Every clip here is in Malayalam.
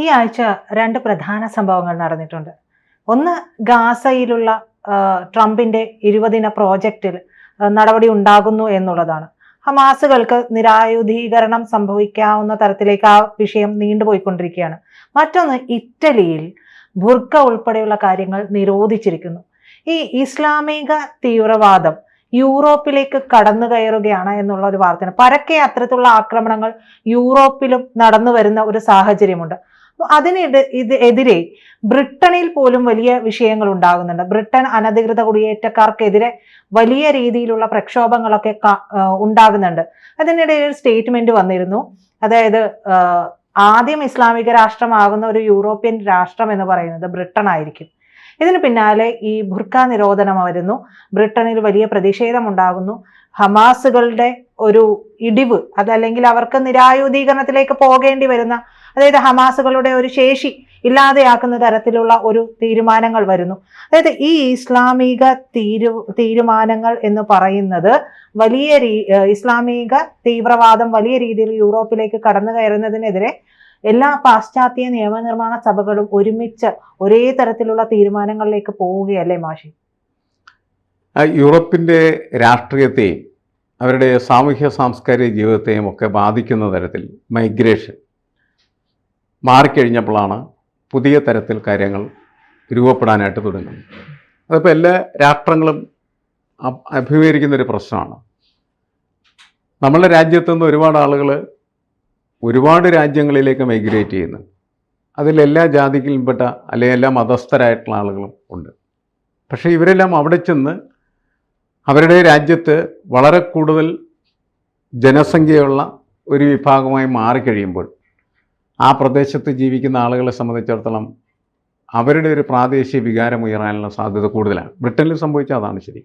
ഈ ആഴ്ച രണ്ട് പ്രധാന സംഭവങ്ങൾ നടന്നിട്ടുണ്ട്. ഒന്ന്, ഗാസയിലുള്ള ട്രംപിന്റെ 20 ദിന പ്രോജക്റ്റിൽ നടപടി ഉണ്ടാകുന്നു എന്നുള്ളതാണ്. ഹമാസുകൾക്ക് നിരായുധീകരണം സംഭവിക്കാവുന്ന തരത്തിലേക്ക് ആ വിഷയം നീണ്ടുപോയിക്കൊണ്ടിരിക്കുകയാണ്. മറ്റൊന്ന്, ഇറ്റലിയിൽ ബുർക്ക ഉൾപ്പെടെയുള്ള കാര്യങ്ങൾ നിരോധിച്ചിരിക്കുന്നു. ഈ ഇസ്ലാമിക തീവ്രവാദം യൂറോപ്പിലേക്ക് കടന്നു കയറുകയാണ് എന്നുള്ള ഒരു വാർത്തയാണ്. പരക്കെ അത്തരത്തിലുള്ള ആക്രമണങ്ങൾ യൂറോപ്പിലും നടന്നു വരുന്ന ഒരു സാഹചര്യമുണ്ട്. എതിരെ ബ്രിട്ടനിൽ പോലും വലിയ വിഷയങ്ങൾ ഉണ്ടാകുന്നുണ്ട്. ബ്രിട്ടൻ അനധികൃത കുടിയേറ്റക്കാർക്കെതിരെ വലിയ രീതിയിലുള്ള പ്രക്ഷോഭങ്ങളൊക്കെ ഉണ്ടാകുന്നുണ്ട്. അതിനിടെ ഒരു സ്റ്റേറ്റ്മെന്റ് വന്നിരുന്നു. അതായത് ആദ്യം ഇസ്ലാമിക രാഷ്ട്രമാകുന്ന ഒരു യൂറോപ്യൻ രാഷ്ട്രം എന്ന് പറയുന്നത് ബ്രിട്ടൻ ആയിരിക്കും. ഇതിന് പിന്നാലെ ഈ ബുർക്ക നിരോധനം വരുന്നു. ബ്രിട്ടനിൽ വലിയ പ്രതിഷേധം ഉണ്ടാകുന്നു. ഹമാസുകളുടെ ഒരു ഇടിവ്, അതല്ലെങ്കിൽ അവർക്ക് നിരായുധീകരണത്തിലേക്ക് പോകേണ്ടി വരുന്ന, അതായത് ഹമാസുകളുടെ ഒരു ശേഷി ഇല്ലാതെയാക്കുന്ന തരത്തിലുള്ള ഒരു തീരുമാനങ്ങൾ വരുന്നു. അതായത് ഈ ഇസ്ലാമിക തീരുമാനങ്ങൾ എന്ന് പറയുന്നത് ഇസ്ലാമിക തീവ്രവാദം വലിയ രീതിയിൽ യൂറോപ്പിലേക്ക് കടന്നു കയറുന്നതിനെതിരെ എല്ലാ പാശ്ചാത്യ നിയമനിർമ്മാണ സഭകളും ഒരുമിച്ച് ഒരേ തരത്തിലുള്ള തീരുമാനങ്ങളിലേക്ക് പോവുകയല്ലേ മാഷി? യൂറോപ്പിൻ്റെ രാഷ്ട്രീയത്തെയും അവരുടെ സാമൂഹ്യ സാംസ്കാരിക ജീവിതത്തെയും ഒക്കെ ബാധിക്കുന്ന തരത്തിൽ മൈഗ്രേഷൻ മാറിക്കഴിഞ്ഞപ്പോഴാണ് പുതിയ തരത്തിൽ കാര്യങ്ങൾ രൂപപ്പെടാനായിട്ട് തുടങ്ങുന്നത്. അതിപ്പോൾ എല്ലാ രാഷ്ട്രങ്ങളും അഭിമുഖീകരിക്കുന്നൊരു പ്രശ്നമാണ്. നമ്മളുടെ രാജ്യത്തു നിന്ന് ഒരുപാട് ആളുകൾ ഒരുപാട് രാജ്യങ്ങളിലേക്ക് മൈഗ്രേറ്റ് ചെയ്യുന്നു. അതിലെല്ലാ ജാതിയിൽപ്പെട്ട അല്ലെങ്കിൽ എല്ലാ മതസ്ഥരായിട്ടുള്ള ആളുകളും ഉണ്ട്. പക്ഷേ ഇവരെല്ലാം അവിടെ ചെന്ന് അവരുടെ രാജ്യത്ത് വളരെ കൂടുതൽ ജനസംഖ്യയുള്ള ഒരു വിഭാഗമായി മാറിക്കഴിയുമ്പോൾ ആ പ്രദേശത്ത് ജീവിക്കുന്ന ആളുകളെ സംബന്ധിച്ചിടത്തോളം അവരുടെ ഒരു പ്രാദേശിക വികാരം ഉയരാനുള്ള സാധ്യത കൂടുതലാണ്. ബ്രിട്ടനിൽ സംഭവിച്ച അതാണ് ശരി.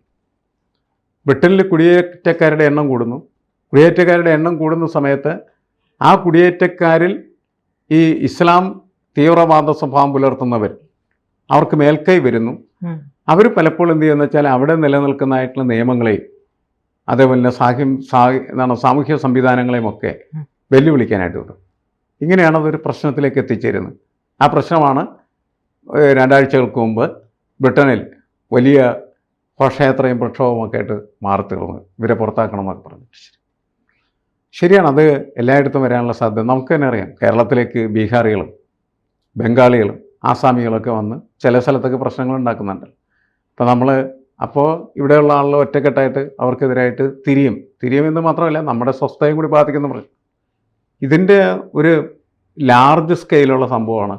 ബ്രിട്ടനിൽ കുടിയേറ്റക്കാരുടെ എണ്ണം കൂടുന്നു. കുടിയേറ്റക്കാരുടെ എണ്ണം കൂടുന്ന സമയത്ത് ആ കുടിയേറ്റക്കാരിൽ ഈ ഇസ്ലാം തീവ്രവാദ സ്വഭാവം പുലർത്തുന്നവർ അവർക്ക് മേൽക്കൈ വരുന്നു. അവർ പലപ്പോഴും എന്ത് ചെയ്യുന്ന വെച്ചാൽ അവിടെ നിലനിൽക്കുന്നതായിട്ടുള്ള നിയമങ്ങളെയും അതേപോലെ സാമൂഹ്യ സംവിധാനങ്ങളെയും ഒക്കെ വെല്ലുവിളിക്കാനായിട്ട് വിടും. ഇങ്ങനെയാണ് അതൊരു പ്രശ്നത്തിലേക്ക് എത്തിച്ചേരുന്നത്. ആ പ്രശ്നമാണ് 2 ആഴ്ചകൾക്ക് മുമ്പ് ബ്രിട്ടനിൽ വലിയ ഘോഷയാത്രയും പ്രക്ഷോഭമൊക്കെ ആയിട്ട് മാറിത്തീർന്നത്. ഇവരെ പുറത്താക്കണം എന്നൊക്കെ പറഞ്ഞു. ശരിയാണ്, അത് എല്ലായിടത്തും വരാനുള്ള സാധ്യത നമുക്ക് തന്നെ അറിയാം. കേരളത്തിലേക്ക് ബീഹാറികളും ബംഗാളികളും ആസാമികളൊക്കെ വന്ന് ചില സ്ഥലത്തൊക്കെ പ്രശ്നങ്ങൾ ഉണ്ടാക്കുന്നുണ്ട്. അപ്പോൾ ഇവിടെയുള്ള ആളുകൾ ഒറ്റക്കെട്ടായിട്ട് അവർക്കെതിരായിട്ട് തിരിയുമെന്ന് മാത്രമല്ല നമ്മുടെ സ്വസ്ഥയും കൂടി ബാധിക്കുന്ന പ്രശ്നം. ഇതിൻ്റെ ഒരു ലാർജ് സ്കെയിലുള്ള സംഭവമാണ്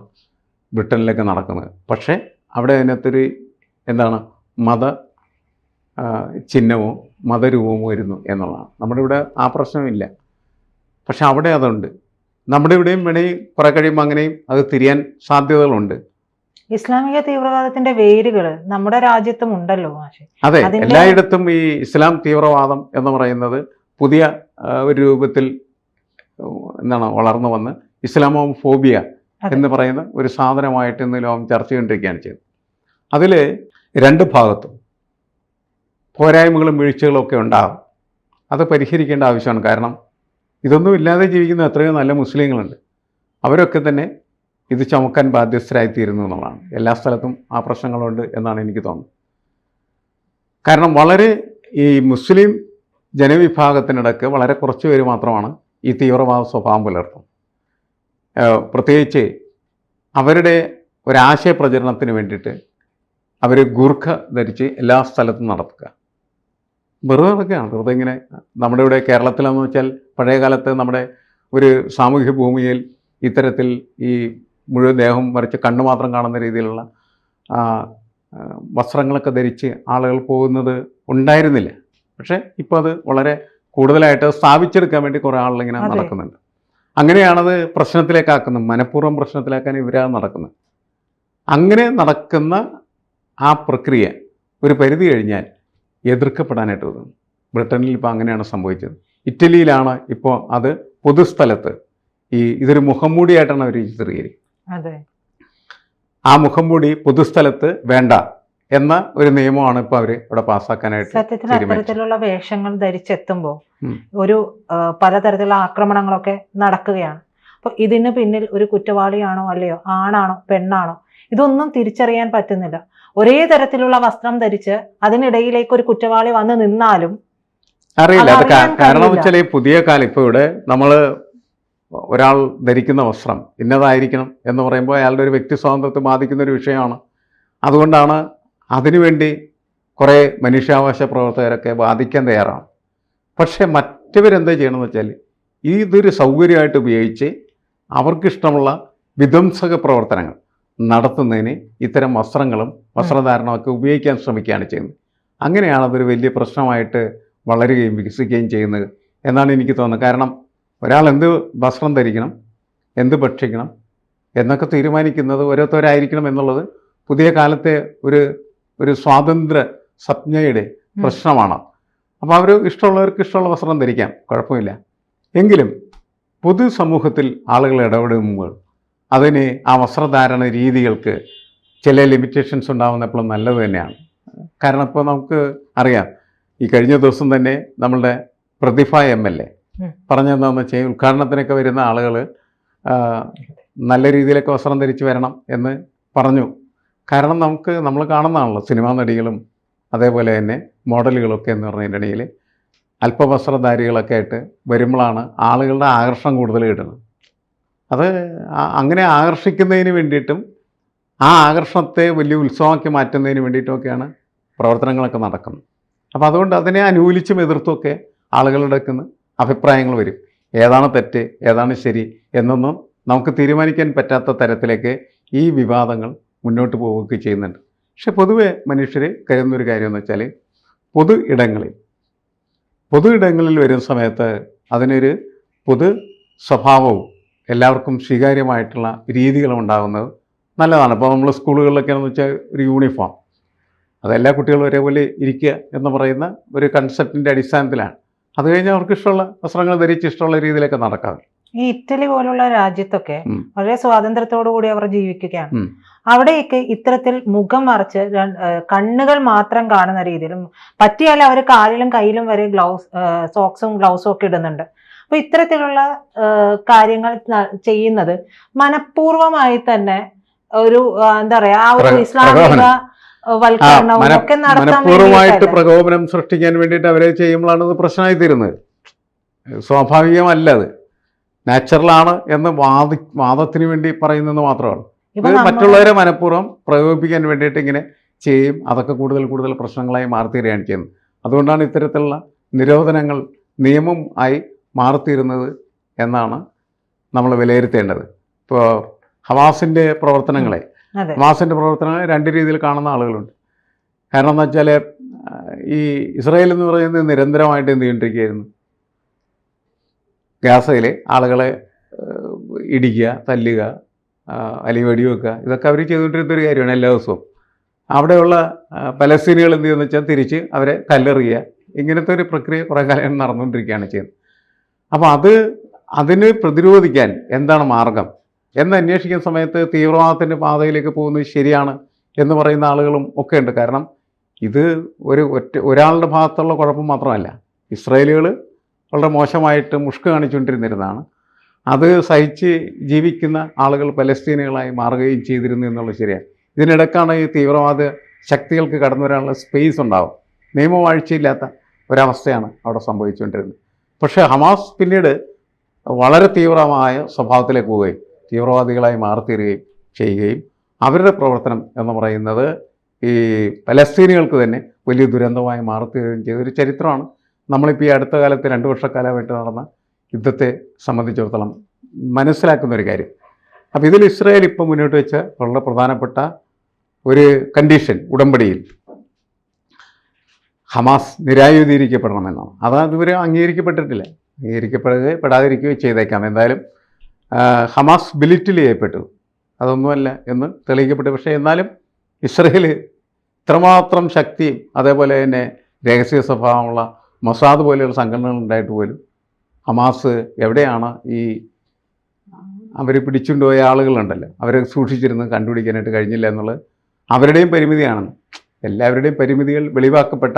ബ്രിട്ടനിലൊക്കെ നടക്കുന്നത്. പക്ഷേ അവിടെ അതിനകത്തൊരു മത ചിഹ്നമോ മതരൂപമോ വരുന്നു എന്നുള്ളതാണ്. നമ്മുടെ ഇവിടെ ആ പ്രശ്നമില്ല. പക്ഷെ അവിടെ അതുണ്ട്. നമ്മുടെ ഇവിടെയും വേണമെങ്കിൽ കുറെ കഴിയുമ്പോൾ അങ്ങനെയും അത് തിരിയാൻ സാധ്യതകളുണ്ട്. ഇസ്ലാമിക തീവ്രവാദത്തിന്റെ വേരുകൾ നമ്മുടെ രാജ്യത്തും ഉണ്ടല്ലോ. അതെ, എല്ലായിടത്തും ഈ ഇസ്ലാം തീവ്രവാദം എന്ന് പറയുന്നത് പുതിയ ഒരു രൂപത്തിൽ വളർന്നു വന്ന് ഇസ്ലാമോഫോബിയ എന്ന് പറയുന്ന ഒരു സാധനമായിട്ട് ഇന്ന് ലോകം ചർച്ച ചെയ്തുകൊണ്ടിരിക്കുകയാണ് ചെയ്തത്. അതിൽ 2 ഭാഗത്തും പോരായ്മകളും വീഴ്ചകളും ഒക്കെ ഉണ്ടാകും. അത് പരിഹരിക്കേണ്ട ആവശ്യമാണ്. കാരണം ഇതൊന്നും ഇല്ലാതെ ജീവിക്കുന്ന എത്രയോ നല്ല മുസ്ലിങ്ങളുണ്ട്. അവരൊക്കെ തന്നെ ഇത് ചുമക്കാൻ ബാധ്യസ്ഥരായിത്തീരുന്നു എന്നുള്ളതാണ്. എല്ലാ സ്ഥലത്തും ആ പ്രശ്നങ്ങളുണ്ട് എന്നാണ് എനിക്ക് തോന്നുന്നത്. കാരണം വളരെ ഈ മുസ്ലിം ജനവിഭാഗത്തിനിടയ്ക്ക് വളരെ കുറച്ച് പേര് മാത്രമാണ് ഈ തീവ്രവാദ സ്വഭാവം പുലർത്തുന്നത്. പ്രത്യേകിച്ച് അവരുടെ ഒരാശയ പ്രചരണത്തിന് വേണ്ടിയിട്ട് അവർ ഗുർഖ ധരിച്ച് എല്ലാ സ്ഥലത്തും നടത്തുക. വെറുതെ ഇങ്ങനെ നമ്മുടെ ഇവിടെ കേരളത്തിലെന്ന് വെച്ചാൽ പഴയ കാലത്ത് നമ്മുടെ ഒരു സാമൂഹ്യ ഭൂമിയിൽ ഇത്തരത്തിൽ ഈ മുഴുവൻ ദേഹം വരച്ച് കണ്ണു മാത്രം കാണുന്ന രീതിയിലുള്ള വസ്ത്രങ്ങളൊക്കെ ധരിച്ച് ആളുകൾ പോകുന്നത് ഉണ്ടായിരുന്നില്ല. പക്ഷേ ഇപ്പോൾ അത് വളരെ കൂടുതലായിട്ട് സ്ഥാപിച്ചെടുക്കാൻ വേണ്ടി കുറേ ആളുകളിങ്ങനെ നടക്കുന്നുണ്ട്. അങ്ങനെയാണത് പ്രശ്നത്തിലേക്കാക്കുന്നത്. മനഃപൂർവ്വം പ്രശ്നത്തിലേക്കാൻ ഇവരാണ് നടക്കുന്നത്. അങ്ങനെ നടക്കുന്ന ആ പ്രക്രിയ ഒരു പരിധി കഴിഞ്ഞാൽ എതിർക്കപ്പെടാനായിട്ട് തോന്നുന്നു. ബ്രിട്ടനിൽ ഇപ്പോൾ അങ്ങനെയാണ് സംഭവിച്ചത്. ഇറ്റലിയിലാണ് ഇപ്പോൾ അത് പൊതുസ്ഥലത്ത് ഇതൊരു മുഖംമൂടിയായിട്ടാണ് അവർ ചിത്രീകരിക്കുന്നത്. ആ മുഖംമൂടി പൊതുസ്ഥലത്ത് വേണ്ട എന്ന ഒരു നിയമമാണ് ഇപ്പോൾ അവർ ഇവിടെ പാസ്സാക്കാനായിട്ട്. സത്യത്തിൽ അത്തരത്തിലുള്ള വേഷങ്ങൾ ധരിച്ചെത്തുമ്പോൾ ഒരു പലതരത്തിലുള്ള ആക്രമണങ്ങളൊക്കെ നടക്കുകയാണ്. അപ്പോൾ ഇതിന് പിന്നിൽ ഒരു കുറ്റവാളിയാണോ അല്ലയോ, ആണാണോ പെണ്ണാണോ, ഇതൊന്നും തിരിച്ചറിയാൻ പറ്റുന്നില്ല. ഒരേ തരത്തിലുള്ള വസ്ത്രം ധരിച്ച് അതിനിടയിലേക്ക് ഒരു കുറ്റവാളി വന്ന് നിന്നാലും അറിയില്ല. അത് അതറിയാൻ കാരണം കഴിയില്ല. വെച്ചാൽ ഈ പുതിയ കാലം ഇപ്പോൾ ഇവിടെ നമ്മൾ ഒരാൾ ധരിക്കുന്ന വസ്ത്രം ഇന്നതായിരിക്കണം എന്ന് പറയുമ്പോൾ അയാളുടെ ഒരു വ്യക്തി സ്വാതന്ത്ര്യത്തെ ബാധിക്കുന്ന ഒരു വിഷയമാണ്. അതുകൊണ്ടാണ് അതിനുവേണ്ടി കുറേ മനുഷ്യാവകാശ പ്രവർത്തകരൊക്കെ ബാധിക്കാൻ തയ്യാറാണ്. പക്ഷേ മറ്റവരെന്താ ചെയ്യണമെന്ന് വെച്ചാൽ ഇതൊരു സൗകര്യമായിട്ട് ഉപയോഗിച്ച് അവർക്കിഷ്ടമുള്ള വിധ്വംസക പ്രവർത്തനങ്ങൾ നടത്തുന്നതിന് ഇത്തരം വസ്ത്രങ്ങളും വസ്ത്രധാരണമൊക്കെ ഉപയോഗിക്കാൻ ശ്രമിക്കുകയാണ് ചെയ്യുന്നത്. അങ്ങനെയാണ് അതൊരു വലിയ പ്രശ്നമായിട്ട് വളരുകയും വികസിക്കുകയും ചെയ്യുന്നത് എന്നാണ് എനിക്ക് തോന്നുന്നത്. കാരണം ഒരാൾ എന്ത് വസ്ത്രം ധരിക്കണം, എന്ത് ഭക്ഷിക്കണം എന്നൊക്കെ തീരുമാനിക്കുന്നത് ഓരോരുത്തരായിരിക്കണം എന്നുള്ളത് പുതിയ കാലത്തെ ഒരു സ്വാതന്ത്ര്യ സംജ്ഞയുടെ പ്രശ്നമാണ്. അപ്പോൾ അവർ ഇഷ്ടമുള്ളവർക്ക് ഇഷ്ടമുള്ള വസ്ത്രം ധരിക്കാം, കുഴപ്പമില്ല. എങ്കിലും പൊതുസമൂഹത്തിൽ ആളുകൾ ഇടപെടുമ്പോൾ അതിന് ആ വസ്ത്രധാരണ രീതികൾക്ക് ചില ലിമിറ്റേഷൻസ് ഉണ്ടാകുന്നപ്പോഴും നല്ലത് തന്നെയാണ്. കാരണം ഇപ്പോൾ നമുക്ക് അറിയാം, ഈ കഴിഞ്ഞ ദിവസം തന്നെ നമ്മളുടെ പ്രതിഭ MLA പറഞ്ഞതെന്താണെന്ന് വെച്ചാൽ ഉദ്ഘാടനത്തിനൊക്കെ വരുന്ന ആളുകൾ നല്ല രീതിയിലൊക്കെ വസ്ത്രം ധരിച്ച് വരണം എന്ന് പറഞ്ഞു. കാരണം നമ്മൾ കാണുന്നതാണല്ലോ സിനിമാ നടികളും അതേപോലെ തന്നെ മോഡലുകളൊക്കെ എന്ന് പറഞ്ഞതിൻ്റെ ഇടയിൽ അല്പവസ്ത്രധാരികളൊക്കെ ആയിട്ട് വരുമ്പോഴാണ് ആളുകളുടെ ആകർഷണം കൂടുതൽ കിട്ടുന്നത്. അത് അങ്ങനെ ആകർഷിക്കുന്നതിന് വേണ്ടിയിട്ടും ആ ആകർഷണത്തെ വലിയ ഉത്സവമാക്കി മാറ്റുന്നതിന് വേണ്ടിയിട്ടുമൊക്കെയാണ് പ്രവർത്തനങ്ങളൊക്കെ നടക്കുന്നത്. അപ്പോൾ അതുകൊണ്ട് അതിനെ അനുകൂലിച്ചും എതിർത്തുമൊക്കെ ആളുകളുടെ അടുക്കുന്ന അഭിപ്രായങ്ങൾ വരും. ഏതാണ് തെറ്റ്, ഏതാണ് ശരി എന്നൊന്നും നമുക്ക് തീരുമാനിക്കാൻ പറ്റാത്ത തരത്തിലേക്ക് ഈ വിവാദങ്ങൾ മുന്നോട്ട് പോവുകയൊക്കെ ചെയ്യുന്നുണ്ട്. പക്ഷെ പൊതുവെ മനുഷ്യർ കരുതുന്നൊരു കാര്യം എന്ന് വെച്ചാൽ പൊതു ഇടങ്ങളിൽ വരുന്ന സമയത്ത് അതിനൊരു പൊതു സ്വഭാവവും എല്ലാവർക്കും സ്വീകാര്യമായിട്ടുള്ള രീതികളും ഉണ്ടാകുന്നത് നല്ലതാണ്. ഇപ്പോൾ നമ്മൾ സ്കൂളുകളിലൊക്കെയാണെന്ന് വെച്ചാൽ ഒരു യൂണിഫോം, അതെല്ലാ കുട്ടികളും ഒരേപോലെ ഇരിക്കുക എന്ന് പറയുന്ന ഒരു കൺസെപ്റ്റിൻ്റെ അടിസ്ഥാനത്തിലാണ്. അത് കഴിഞ്ഞ് അവർക്ക് ഇഷ്ടമുള്ള വസ്ത്രങ്ങൾ ധരിച്ച് ഇഷ്ടമുള്ള രീതിയിലൊക്കെ നടക്കാം. ഈ ഇറ്റലി പോലുള്ള രാജ്യത്തൊക്കെ വളരെ സ്വാതന്ത്ര്യത്തോടു കൂടി അവർ ജീവിക്കുകയാണ്. അവിടെയൊക്കെ ഇത്തരത്തിൽ മുഖം മറച്ച് കണ്ണുകൾ മാത്രം കാണുന്ന രീതിയിലും പറ്റിയാൽ അവർ കാലിലും കയ്യിലും വരെ സോക്സും ഗ്ലൗസും ഒക്കെ ഇടുന്നുണ്ട്. അപ്പൊ ഇത്തരത്തിലുള്ള കാര്യങ്ങൾ ചെയ്യുന്നത് മനഃപൂർവമായി തന്നെ ഒരു എന്താ പറയാ ആ ഒരു ഇസ്ലാമിക വൽക്കരണവും ഒക്കെ മനഃപൂർവ്വമായിട്ട് പ്രകോപനം സൃഷ്ടിക്കാൻ വേണ്ടിയിട്ട് അവരെ ചെയ്യുമ്പോഴാണ് ഇത് പ്രശ്നമായി തീരുന്നത്. സ്വാഭാവികമല്ല, അത് നാച്ചുറലാണ് എന്ന് വാദത്തിന് വേണ്ടി പറയുന്നത് മാത്രമാണ്. ഇത് മറ്റുള്ളവരെ മനഃപൂർവ്വം പ്രകോപിപ്പിക്കാൻ വേണ്ടിയിട്ട് ഇങ്ങനെ ചെയ്യും. അതൊക്കെ കൂടുതൽ പ്രശ്നങ്ങളായി മാറിത്തീരുകയാണ് ചെയ്യുന്നത്. അതുകൊണ്ടാണ് ഇത്തരത്തിലുള്ള നിരോധനങ്ങൾ നിയമം ആയി മാറിത്തീരുന്നത് എന്നാണ് നമ്മൾ വിലയിരുത്തേണ്ടത്. ഇപ്പോൾ ഹമാസിൻ്റെ പ്രവർത്തനങ്ങളെ രണ്ട് രീതിയിൽ കാണുന്ന ആളുകളുണ്ട്. കാരണം എന്ന് വെച്ചാൽ ഈ ഇസ്രായേൽ എന്ന് പറയുന്നത് നിരന്തരമായിട്ട് എന്ത് ചെയ്തുകൊണ്ടിരിക്കുകയായിരുന്നു, ഗാസയിൽ ആളുകളെ ഇടിക്കുക, തല്ലുക, അല്ലെങ്കിൽ വെടിവെക്കുക, ഇതൊക്കെ അവർ ചെയ്തുകൊണ്ടിരുന്നൊരു കാര്യമാണ് എല്ലാ ദിവസവും. അവിടെയുള്ള പലസ്തീനികൾ എന്ത് ചെയ്യുമെന്ന് വെച്ചാൽ തിരിച്ച് അവരെ കല്ലെറിയുക, ഇങ്ങനത്തെ ഒരു പ്രക്രിയ കുറേ കാലം നടന്നുകൊണ്ടിരിക്കുകയാണ് ചെയ്യുന്നത്. അപ്പോൾ അതിന് പ്രതിരോധിക്കാൻ എന്താണ് മാർഗം എന്ന് അന്വേഷിക്കുന്ന സമയത്ത് തീവ്രവാദത്തിൻ്റെ പാതയിലേക്ക് പോകുന്നത് ശരിയാണ് എന്ന് പറയുന്ന ആളുകളും ഒക്കെ ഉണ്ട്. കാരണം ഇത് ഒരാളുടെ ഭാഗത്തുള്ള കുഴപ്പം മാത്രമല്ല, ഇസ്രായേലുകൾ വളരെ മോശമായിട്ട് മുഷ്ക് കാണിച്ചുകൊണ്ടിരുന്നിരുന്നതാണ്. അത് സഹിച്ച് ജീവിക്കുന്ന ആളുകൾ പലസ്തീനുകളായി മാറുകയും ചെയ്തിരുന്നു എന്നുള്ളത് ശരിയാണ്. ഇതിനിടയ്ക്കാണ് ഈ തീവ്രവാദ ശക്തികൾക്ക് കടന്നു വരാനുള്ള സ്പേസ് ഉണ്ടാവും. നിയമവാഴ്ചയില്ലാത്ത ഒരവസ്ഥയാണ് അവിടെ സംഭവിച്ചുകൊണ്ടിരുന്നത്. പക്ഷേ ഹമാസ് പിന്നീട് വളരെ തീവ്രമായ സ്വഭാവത്തിലേക്ക് പോവുകയും തീവ്രവാദികളായി മാറിത്തീരുകയും ചെയ്യുകയും അവരുടെ പ്രവർത്തനം എന്ന് പറയുന്നത് ഈ പലസ്തീനികൾക്ക് തന്നെ വലിയ ദുരന്തമായി മാറിത്തീരുകയും ചെയ്തൊരു ചരിത്രമാണ് നമ്മളിപ്പോൾ ഈ അടുത്ത കാലത്ത് 2 വർഷക്കാലമായിട്ട് നടന്ന യുദ്ധത്തെ സംബന്ധിച്ചിടത്തോളം മനസ്സിലാക്കുന്ന ഒരു കാര്യം. അപ്പോൾ ഇതിൽ ഇസ്രായേൽ ഇപ്പോൾ മുന്നോട്ട് വെച്ച വളരെ പ്രധാനപ്പെട്ട ഒരു കണ്ടീഷൻ, ഉടമ്പടിയിൽ ഹമാസ് നിരായുധീകരിക്കപ്പെടണമെന്നാണ്. അത് ഇതുവരെ അംഗീകരിക്കപ്പെട്ടിട്ടില്ല. അംഗീകരിക്കപ്പെടാതിരിക്കുകയോ ചെയ്തേക്കാം. എന്തായാലും ഹമാസ് ബിലിറ്റിൽ ചെയ്യപ്പെട്ടു, അതൊന്നുമല്ല എന്ന് തെളിയിക്കപ്പെട്ടു. പക്ഷേ എന്നാലും ഇസ്രായേൽ ഇത്രമാത്രം ശക്തിയും അതേപോലെ തന്നെ രഹസ്യ സ്വഭാവമുള്ള മൊസാദ് പോലെയുള്ള സംഘടനകൾ ഉണ്ടായിട്ട് പോലും ഹമാസ് എവിടെയാണ് ഈ അവർ പിടിച്ചുകൊണ്ടുപോയ ആളുകളുണ്ടല്ലോ, അവരെ സൂക്ഷിച്ചിരുന്ന് കണ്ടുപിടിക്കാനായിട്ട് കഴിഞ്ഞില്ല എന്നുള്ളത് അവരുടെയും പരിമിതിയാണെന്ന്. എല്ലാവരുടെയും പരിമിതികൾ വെളിവാക്കപ്പെട്ട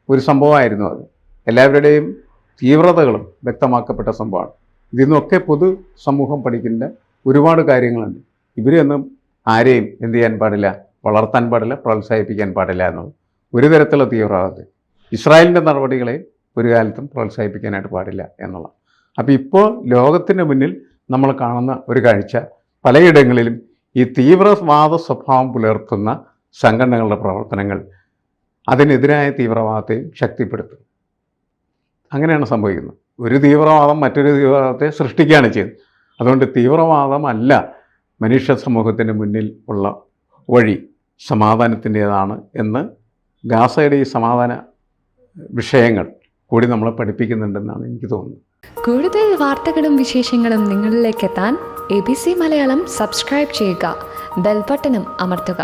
ഒരു സംഭവമായിരുന്നു അത്. എല്ലാവരുടെയും തീവ്രതകളും വ്യക്തമാക്കപ്പെട്ട സംഭവമാണ്. ഇതിൽ നിന്നൊക്കെ പൊതു സമൂഹം പഠിക്കേണ്ട ഒരുപാട് കാര്യങ്ങളുണ്ട്. ഇവരൊന്നും ആരെയും എന്ത് ചെയ്യാൻ പാടില്ല, വളർത്താൻ പാടില്ല, പ്രോത്സാഹിപ്പിക്കാൻ പാടില്ല എന്നുള്ളത്. ഒരു തരത്തിലുള്ള തീവ്രവാദത്തെ, ഇസ്രായേലിൻ്റെ നടപടികളെ ഒരു കാലത്തും പ്രോത്സാഹിപ്പിക്കാനായിട്ട് പാടില്ല എന്നുള്ളത്. അപ്പോൾ ഇപ്പോൾ ലോകത്തിൻ്റെ മുന്നിൽ നമ്മൾ കാണുന്ന ഒരു കാഴ്ച, പലയിടങ്ങളിലും ഈ തീവ്രവാദ സ്വഭാവം പുലർത്തുന്ന സംഘടനകളുടെ പ്രവർത്തനങ്ങൾ അതിനെതിരായ തീവ്രവാദത്തെയും ശക്തിപ്പെടുത്തും. അങ്ങനെയാണ് സംഭവിക്കുന്നത്. ഒരു തീവ്രവാദം മറ്റൊരു തീവ്രവാദത്തെ സൃഷ്ടിക്കുകയാണ് ചെയ്യുന്നത്. അതുകൊണ്ട് തീവ്രവാദമല്ല മനുഷ്യ സമൂഹത്തിൻ്റെ മുന്നിൽ ഉള്ള വഴി, സമാധാനത്തിൻ്റേതാണ് എന്ന് ഗാസയുടെ ഈ സമാധാന വിഷയങ്ങൾ കൂടി നമ്മളെ പഠിപ്പിക്കുന്നുണ്ടെന്നാണ് എനിക്ക് തോന്നുന്നത്. കൂടുതൽ വാർത്തകളും വിശേഷങ്ങളും നിങ്ങളിലേക്ക് എത്താൻ ABC മലയാളം സബ്സ്ക്രൈബ് ചെയ്യുക, ബെൽ ബട്ടണും അമർത്തുക.